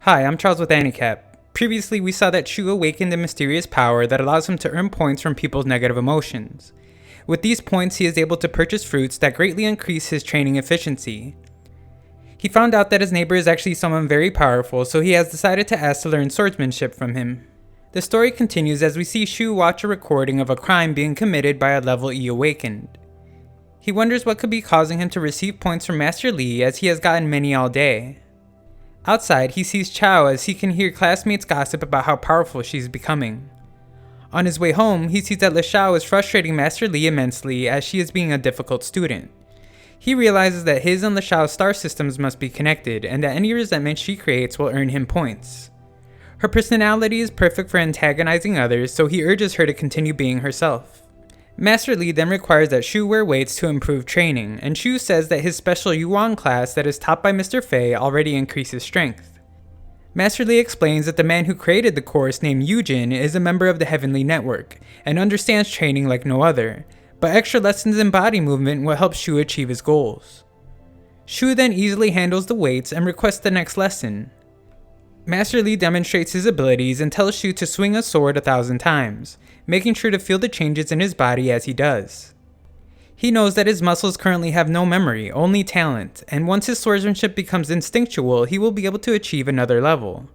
Hi, I'm Charles with AniCap. Previously, we saw that Shu awakened a mysterious power that allows him to earn points from people's negative emotions. With these points, he is able to purchase fruits that greatly increase his training efficiency. He found out that his neighbor is actually someone very powerful, so he has decided to ask to learn swordsmanship from him. The story continues as we see Shu watch a recording of a crime being committed by a level E awakened. He wonders what could be causing him to receive points from Master Lee, as he has gotten many all day. Outside, he sees Chao as he can hear classmates gossip about how powerful she's becoming. On his way home, he sees that Leshao is frustrating Master Lee immensely as she is being a difficult student. He realizes that his and Leshao's star systems must be connected, and that any resentment she creates will earn him points. Her personality is perfect for antagonizing others, so he urges her to continue being herself. Master Lee then requires that Shu wear weights to improve training, and Shu says that his special Yuan class that is taught by Mr. Fei already increases strength. Master Lee explains that the man who created the course, named Yujin, is a member of the Heavenly Network, and understands training like no other, but extra lessons in body movement will help Shu achieve his goals. Shu then easily handles the weights and requests the next lesson. Master Lee demonstrates his abilities and tells Shu to swing a sword 1,000 times, making sure to feel the changes in his body as he does. He knows that his muscles currently have no memory, only talent, and once his swordsmanship becomes instinctual, he will be able to achieve another level.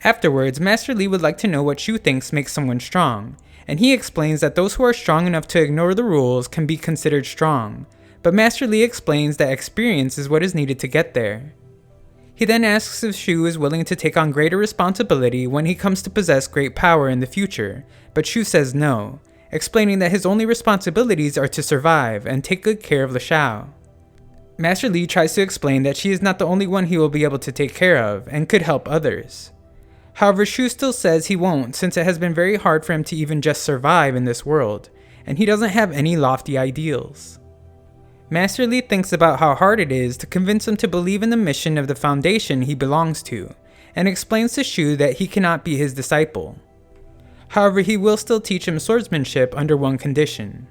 Afterwards, Master Lee would like to know what Shu thinks makes someone strong, and he explains that those who are strong enough to ignore the rules can be considered strong, but Master Lee explains that experience is what is needed to get there. He then asks if Shu is willing to take on greater responsibility when he comes to possess great power in the future, but Shu says no, explaining that his only responsibilities are to survive and take good care of Leshao. Master Lee tries to explain that she is not the only one he will be able to take care of, and could help others. However, Shu still says he won't, since it has been very hard for him to even just survive in this world, and he doesn't have any lofty ideals. Master Lee thinks about how hard it is to convince him to believe in the mission of the foundation he belongs to, and explains to Shu that he cannot be his disciple. However, he will still teach him swordsmanship under one condition.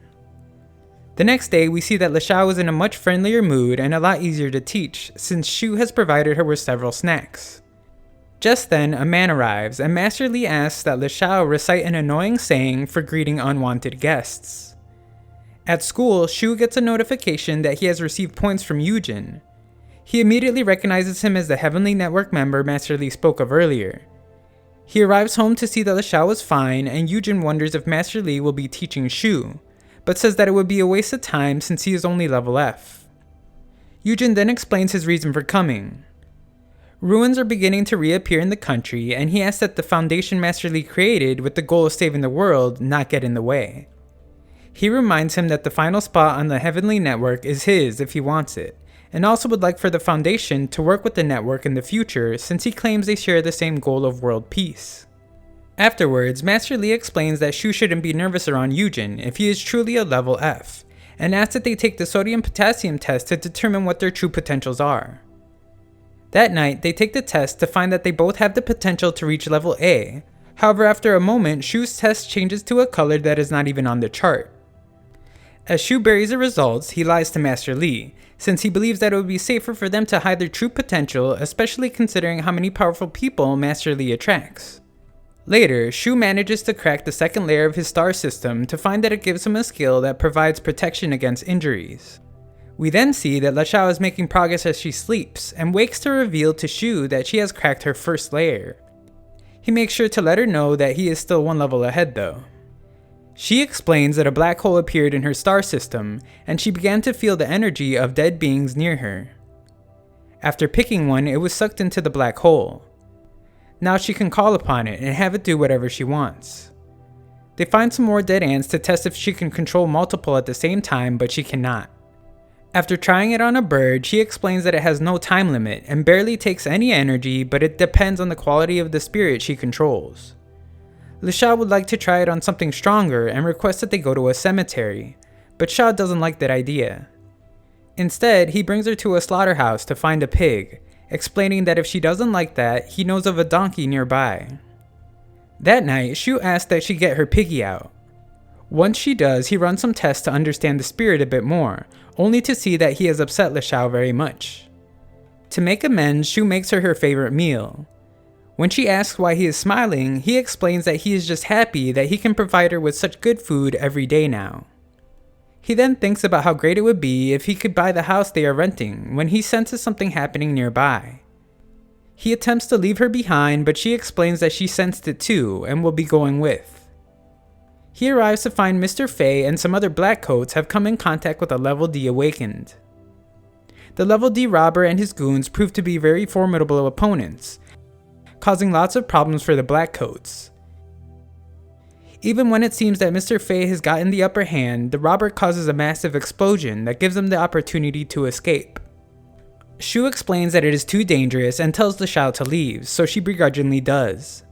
The next day, we see that Leshao is in a much friendlier mood and a lot easier to teach, since Shu has provided her with several snacks. Just then, a man arrives, and Master Lee asks that Leshao recite an annoying saying for greeting unwanted guests. At school, Shu gets a notification that he has received points from Yujin. He immediately recognizes him as the Heavenly Network member Master Lee spoke of earlier. He arrives home to see that Leshao is fine, and Yujin wonders if Master Lee will be teaching Shu, but says that it would be a waste of time since he is only level F. Yujin then explains his reason for coming. Ruins are beginning to reappear in the country, and he asks that the foundation Master Lee created with the goal of saving the world not get in the way. He reminds him that the final spot on the Heavenly Network is his if he wants it, and also would like for the Foundation to work with the network in the future since he claims they share the same goal of world peace. Afterwards, Master Lee explains that Shu shouldn't be nervous around Yujin if he is truly a level F, and asks that they take the sodium-potassium test to determine what their true potentials are. That night, they take the test to find that they both have the potential to reach level A. However, after a moment, Shu's test changes to a color that is not even on the chart. As Shu buries the results, he lies to Master Lee, since he believes that it would be safer for them to hide their true potential, especially considering how many powerful people Master Lee attracts. Later, Shu manages to crack the second layer of his star system to find that it gives him a skill that provides protection against injuries. We then see that Leshao is making progress as she sleeps, and wakes to reveal to Shu that she has cracked her first layer. He makes sure to let her know that he is still one level ahead though. She explains that a black hole appeared in her star system, and she began to feel the energy of dead beings near her. After picking one, it was sucked into the black hole. Now she can call upon it and have it do whatever she wants. They find some more dead ants to test if she can control multiple at the same time, but she cannot. After trying it on a bird, she explains that it has no time limit and barely takes any energy, but it depends on the quality of the spirit she controls. Leshao would like to try it on something stronger and requests that they go to a cemetery, but Sha doesn't like that idea. Instead, he brings her to a slaughterhouse to find a pig, explaining that if she doesn't like that, he knows of a donkey nearby. That night, Shu asks that she get her piggy out. Once she does, he runs some tests to understand the spirit a bit more, only to see that he has upset Leshao very much. To make amends, Shu makes her favorite meal. When she asks why he is smiling, he explains that he is just happy that he can provide her with such good food every day now. He then thinks about how great it would be if he could buy the house they are renting when he senses something happening nearby. He attempts to leave her behind, but she explains that she sensed it too and will be going with. He arrives to find Mr. Faye and some other black coats have come in contact with a level D awakened. The level D robber and his goons prove to be very formidable opponents, causing lots of problems for the black coats. Even when it seems that Mr. Faye has gotten the upper hand, the robber causes a massive explosion that gives him the opportunity to escape. Shu explains that it is too dangerous and tells LeShao to leave, so she begrudgingly does.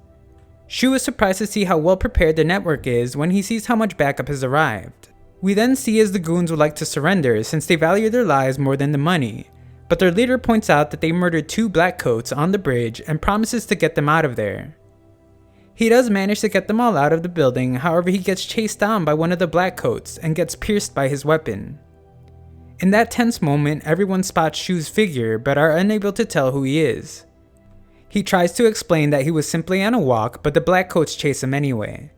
Shu is surprised to see how well prepared the network is when he sees how much backup has arrived. We then see as the goons would like to surrender since they value their lives more than the money, but their leader points out that they murdered 2 black coats on the bridge and promises to get them out of there. He does manage to get them all out of the building, however he gets chased down by one of the black coats and gets pierced by his weapon. In that tense moment, everyone spots Shu's figure but are unable to tell who he is. He tries to explain that he was simply on a walk, but the black coats chase him anyway.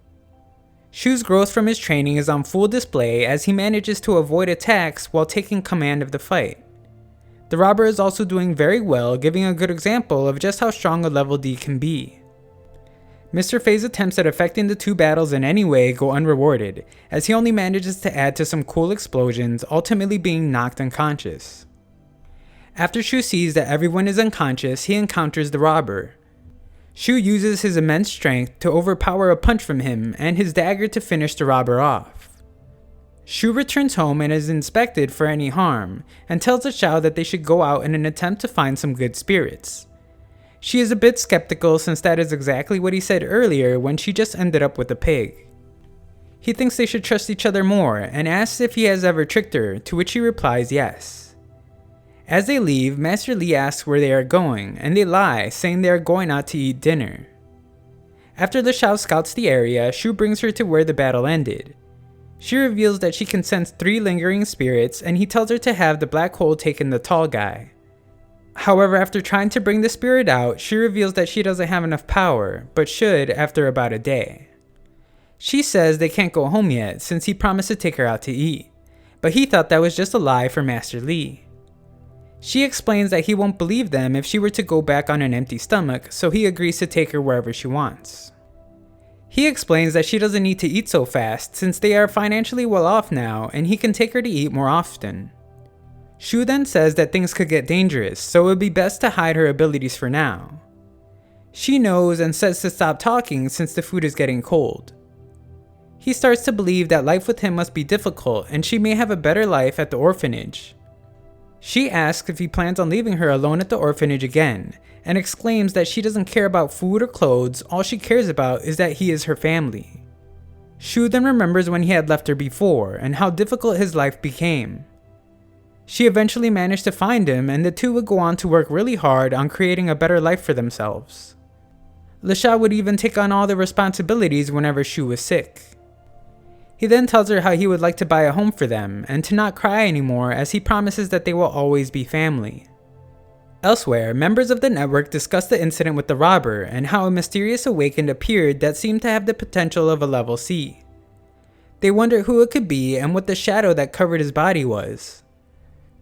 Shu's growth from his training is on full display as he manages to avoid attacks while taking command of the fight. The robber is also doing very well, giving a good example of just how strong a level D can be. Mr. Faye's attempts at affecting the 2 battles in any way go unrewarded, as he only manages to add to some cool explosions, ultimately being knocked unconscious. After Shu sees that everyone is unconscious, he encounters the robber. Shu uses his immense strength to overpower a punch from him and his dagger to finish the robber off. Shu returns home and is inspected for any harm, and tells LeShao that they should go out in an attempt to find some good spirits. She is a bit skeptical since that is exactly what he said earlier when she just ended up with a pig. He thinks they should trust each other more and asks if he has ever tricked her, to which she replies yes. As they leave, Master Lee asks where they are going, and they lie, saying they are going out to eat dinner. After LeShao scouts the area, Shu brings her to where the battle ended. She reveals that she can sense 3 lingering spirits, and he tells her to have the black hole taken the tall guy. However, after trying to bring the spirit out, she reveals that she doesn't have enough power, but should after about a day. She says they can't go home yet since he promised to take her out to eat, but he thought that was just a lie for Master Lee. She explains that he won't believe them if she were to go back on an empty stomach, so he agrees to take her wherever she wants. He explains that she doesn't need to eat so fast since they are financially well off now and he can take her to eat more often. Shu then says that things could get dangerous, so it would be best to hide her abilities for now. She knows and says to stop talking since the food is getting cold. He starts to believe that life with him must be difficult and she may have a better life at the orphanage. She asks if he plans on leaving her alone at the orphanage again, and exclaims that she doesn't care about food or clothes, all she cares about is that he is her family. Shu then remembers when he had left her before, and how difficult his life became. She eventually managed to find him, and the two would go on to work really hard on creating a better life for themselves. LeShao would even take on all the responsibilities whenever Shu was sick. He then tells her how he would like to buy a home for them, and to not cry anymore as he promises that they will always be family. Elsewhere, members of the network discuss the incident with the robber and how a mysterious awakened appeared that seemed to have the potential of a level C. They wonder who it could be and what the shadow that covered his body was.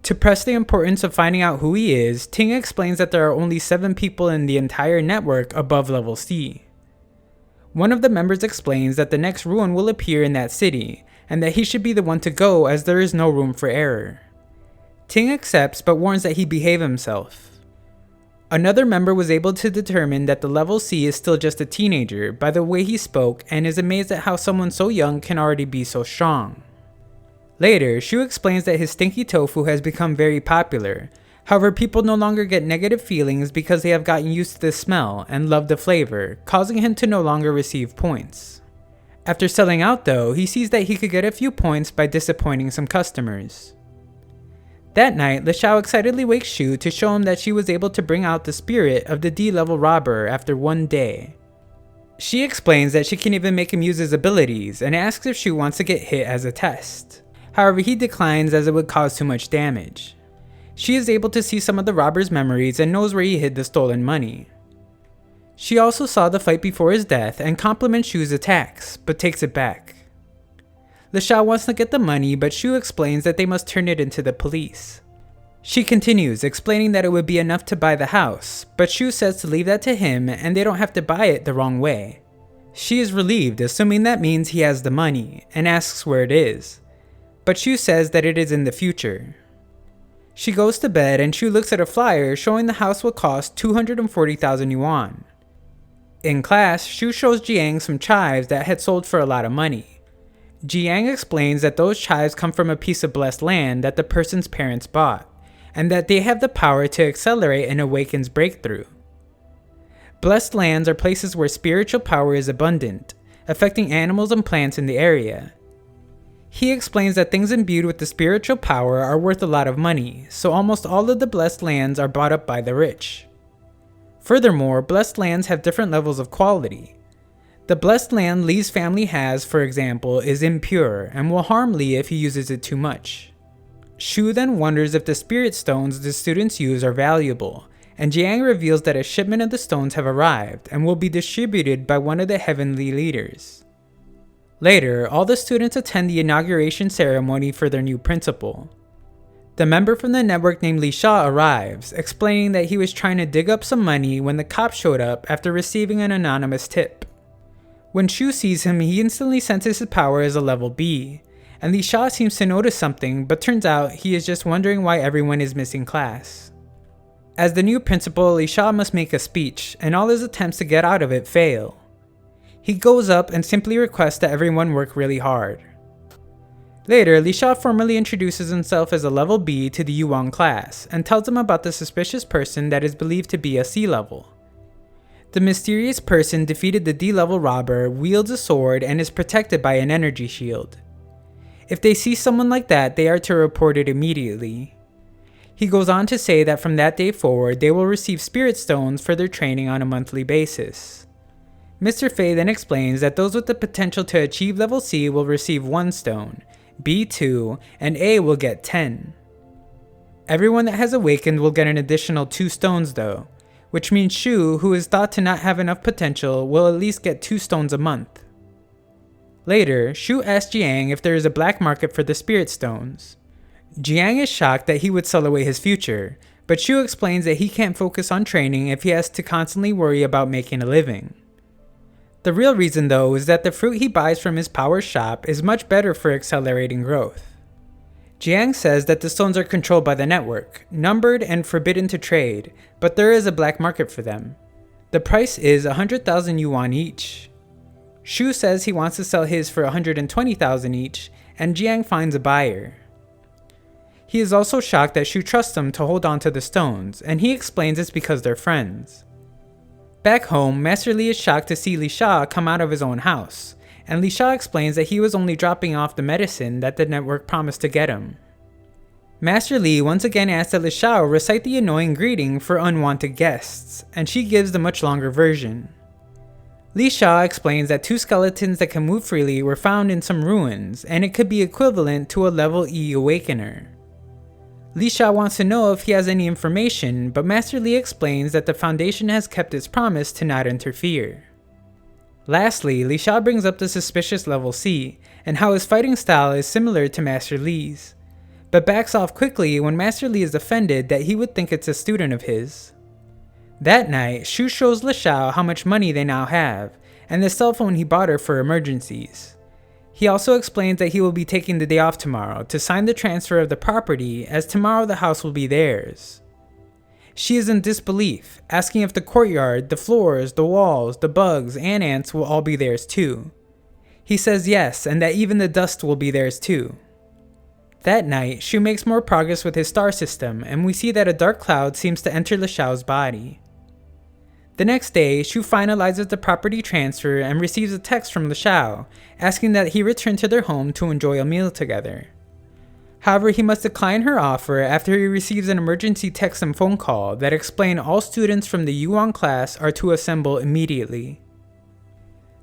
To press the importance of finding out who he is, Ting explains that there are only 7 people in the entire network above level C. One of the members explains that the next ruin will appear in that city, and that he should be the one to go as there is no room for error. Ting accepts but warns that he behave himself. Another member was able to determine that the level C is still just a teenager by the way he spoke and is amazed at how someone so young can already be so strong. Later, Shu explains that his stinky tofu has become very popular. However, people no longer get negative feelings because they have gotten used to the smell and love the flavor, causing him to no longer receive points. After selling out though, he sees that he could get a few points by disappointing some customers. That night, LeShao excitedly wakes Shu to show him that she was able to bring out the spirit of the D-level robber after one day. She explains that she can even make him use his abilities and asks if Shu wants to get hit as a test. However, he declines as it would cause too much damage. She is able to see some of the robber's memories and knows where he hid the stolen money. She also saw the fight before his death and compliments Shu's attacks, but takes it back. Lishao wants to get the money, but Shu explains that they must turn it into the police. She continues, explaining that it would be enough to buy the house, but Shu says to leave that to him and they don't have to buy it the wrong way. She is relieved, assuming that means he has the money, and asks where it is, but Shu says that it is in the future. She goes to bed and Shu looks at a flyer showing the house will cost 240,000 yuan. In class, Shu shows Jiang some chives that had sold for a lot of money. Jiang explains that those chives come from a piece of blessed land that the person's parents bought, and that they have the power to accelerate an awakened's breakthrough. Blessed lands are places where spiritual power is abundant, affecting animals and plants in the area. He explains that things imbued with the spiritual power are worth a lot of money, so almost all of the blessed lands are bought up by the rich. Furthermore, blessed lands have different levels of quality. The blessed land Li's family has, for example, is impure and will harm Li if he uses it too much. Shu then wonders if the spirit stones the students use are valuable, and Jiang reveals that a shipment of the stones have arrived and will be distributed by one of the heavenly leaders. Later, all the students attend the inauguration ceremony for their new principal. The member from the network named Li Sha arrives, explaining that he was trying to dig up some money when the cops showed up after receiving an anonymous tip. When Shu sees him, he instantly senses his power as a level B, and Li Sha seems to notice something, but turns out he is just wondering why everyone is missing class. As the new principal, Li Sha must make a speech, and all his attempts to get out of it fail. He goes up and simply requests that everyone work really hard. Later, Li Sha formally introduces himself as a level B to the Yuan class, and tells them about the suspicious person that is believed to be a C level. The mysterious person defeated the D-level robber, wields a sword, and is protected by an energy shield. If they see someone like that, they are to report it immediately. He goes on to say that from that day forward, they will receive spirit stones for their training on a monthly basis. Mr. Fei then explains that those with the potential to achieve level C will receive 1 stone, B 2, and A will get 10. Everyone that has awakened will get an additional 2 stones though, which means Shu, who is thought to not have enough potential, will at least get 2 stones a month. Later, Shu asks Jiang if there is a black market for the spirit stones. Jiang is shocked that he would sell away his future, but Shu explains that he can't focus on training if he has to constantly worry about making a living. The real reason though is that the fruit he buys from his power shop is much better for accelerating growth. Jiang says that the stones are controlled by the network, numbered and forbidden to trade, but there is a black market for them. The price is 100,000 yuan each. Shu says he wants to sell his for 120,000 each, and Jiang finds a buyer. He is also shocked that Shu trusts him to hold on to the stones, and he explains it's because they're friends. Back home, Master Li is shocked to see Li Sha come out of his own house, and Li Sha explains that he was only dropping off the medicine that the network promised to get him. Master Li once again asks that Li Sha recite the annoying greeting for unwanted guests, and she gives the much longer version. Li Sha explains that 2 skeletons that can move freely were found in some ruins, and it could be equivalent to a level E awakener. Li Sha wants to know if he has any information, but Master Li explains that the Foundation has kept its promise to not interfere. Lastly, Li Sha brings up the suspicious level C, and how his fighting style is similar to Master Li's, but backs off quickly when Master Li is offended that he would think it's a student of his. That night, Shu shows Li Sha how much money they now have, and the cell phone he bought her for emergencies. He also explains that he will be taking the day off tomorrow to sign the transfer of the property, as tomorrow the house will be theirs. She is in disbelief, asking if the courtyard, the floors, the walls, the bugs, and ants will all be theirs too. He says yes, and that even the dust will be theirs too. That night, Shu makes more progress with his star system, and we see that a dark cloud seems to enter Li Shao's body. The next day, Shu finalizes the property transfer and receives a text from Li Shao, asking that he return to their home to enjoy a meal together. However, he must decline her offer after he receives an emergency text and phone call that explain all students from the Yuan class are to assemble immediately.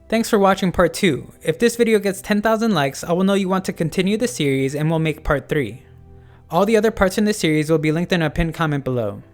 Thanks for watching part 2. If this video gets 10,000 likes, I will know you want to continue the series and we'll make part 3. All the other parts in the series will be linked in a pinned comment below.